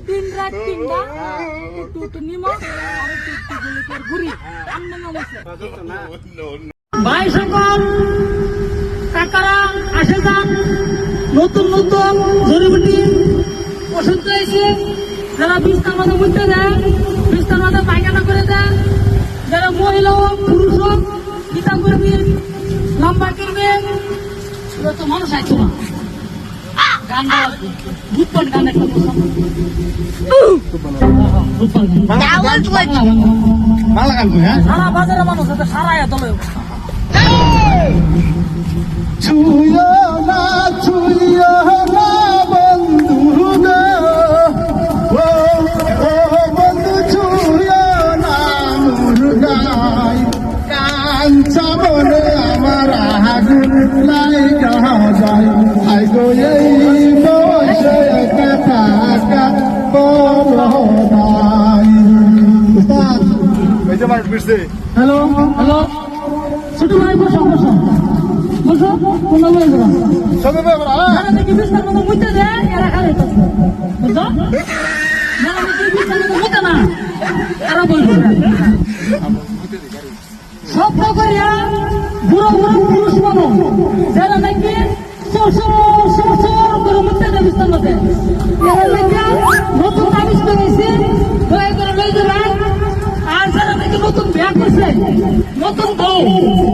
তিন রাত তিনটা একটু নিমক আর একটু গুলিকের গুড়ি আমনে নামছে ভাই সকল কাকারা আসে যান নতুন নতুন জড়িবুটি ওষুধ রয়েছে যারা বিস্তার মতো বুঝতে দেন বিস্তার মতো পায়খানা করে দেন যারা মহিলা হোক পুরুষ হোক কিতাব করবেন লম্বা করবেন তো মানুষ আইতো না গান ভূতপন গান একটা সারা বাজারে মানুষ সারা এত ছুঁয়ো না বন্ধু গো ও বন্ধু ছুঁয়ো না মুরগাই কাঞ্চা বলে আমার আগুন লাইগা যায় আই গো এই বয়সে কথা বলো নাই উস্তাদ এই যে মানুষ বিরছে হ্যালো হ্যালো ছোট ভাই বসো বসো বসো কোনো বই বলো সবে বাবা যারা দেখি বিস্তার মতো মুইতে দেয় এরা খালি বুঝছো যারা দেখি বিস্তার মতো মুইতে না এরা বলবো সভ্য করিয়া বুড়ো বুড়ো পুরুষ মানুষ যারা নাকি করে মুইতে দেয় বিস্তার মধ্যে এরা নাকি নতুন আবিষ্কার হয়েছে দয়া করে লই যাবেন আর যারা নাকি নতুন বিয়া করছে নতুন বউ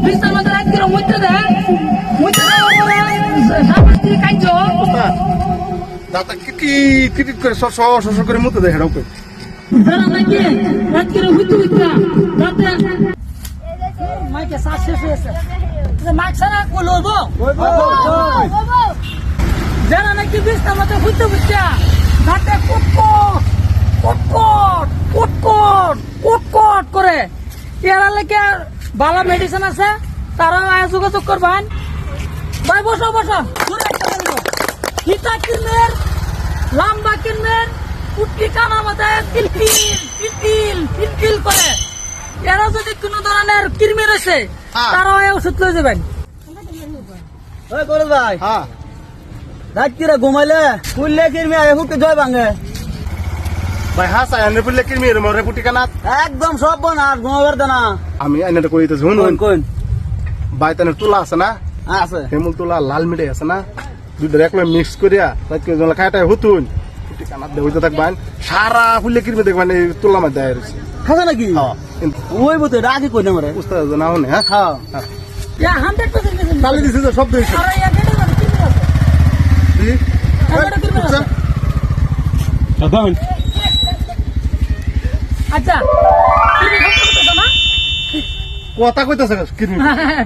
বিস্তার মধ্যে রাত করে মুইতে দেয় দাঁতা কিটিট করে শশ করে মতো দেখে ওকে যারা নাকি রাত করে হুইতে হুইতে রাতে মাইকে শ্বাস শেষ হয়েছে মাইক ছাড়া বলবো যারা নাকি বিস্তার মতো হুইতে হুইতে রাতে কুটকট করে এরা লেগে ভালো মেডিসিন আছে তারাও যোগাযোগ করবেন ভাই বসো বসো হিতা কিনবেন লম্বা কিনবেন কুটকি কানার মধ্যে পিলপিল করে এরা যদি কোন ধরনের কৃমি রয়েছে তারাও ওষুধ লয়ে যাবেন ভাই হ্যাঁ রাত্রিরে ঘুমাইলে কুললে কিরমি আয় হুকে জয় ভাঙে ভাই হাসা এনে বললে কি মেরে মরে পুটি কানাত একদম সব বনার ঘুমাবার দেনা আমি এনে কইতে শুন কোন ভাই তানে তুলা আছে না আছে হেমুল তুলা লাল মিঠাই আছে না দুধের একলা মিক্স করিয়া তাকে জলা খাইটাই হুতুন পুটি কানাত দে হইতে থাকবেন সারা ফুলে কিরমি দেখবেন এই তুলা মধ্যে আইছে খাবে নাকি হ্যাঁ ওই বতে রাখি কই না মরে উস্তাদ না হনে হ্যাঁ হ্যাঁ ইয়া 100% তালি দিছে তো শব্দ হইছে আর ইয়া গেটে মানে কি আছে এটা কি আছে আদান আচ্ছা তুমি করতেছ না কথা কইতাছে কিরমি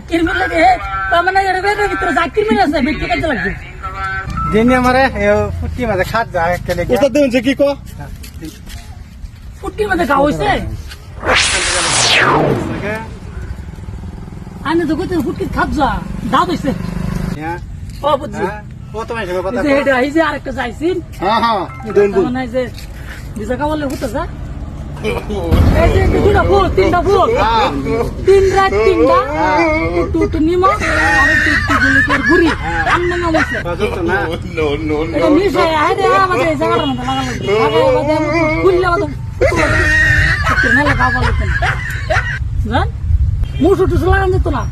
কিরমি লাগে তার মানে এর ভিতরে যা কিরমি আছে বিক্রি করতে লাগবে দিনে মারে ফুটি মাঝে খাত যায় কেলে উস্তাদ দেন যে কি কো ফুটির মধ্যে গাও হইছে আমি তো কইতে ফুটি খাত যা দাও হইছে হ্যাঁ ও বুঝছি কত মাইছে কথা এই যে এটা এই যে আরেকটা যাইছিন হ্যাঁ হ্যাঁ দেন দেন মানে যে দিশা কাবলে হতো যা এই যে দুটা ফুল তিনটা ফুল তিন রাত তিনটা একটু নিমক আর একটু গুলিকের গুড়ি আমনে নামছে এটা মিশাই আইদে আমাদের এই জায়গাটার মধ্যে লাগালো লাগাই বাদে খুললে বাদে মেলা খাওয়া লাগতো না জান মুসু টুসু লাগান যেত না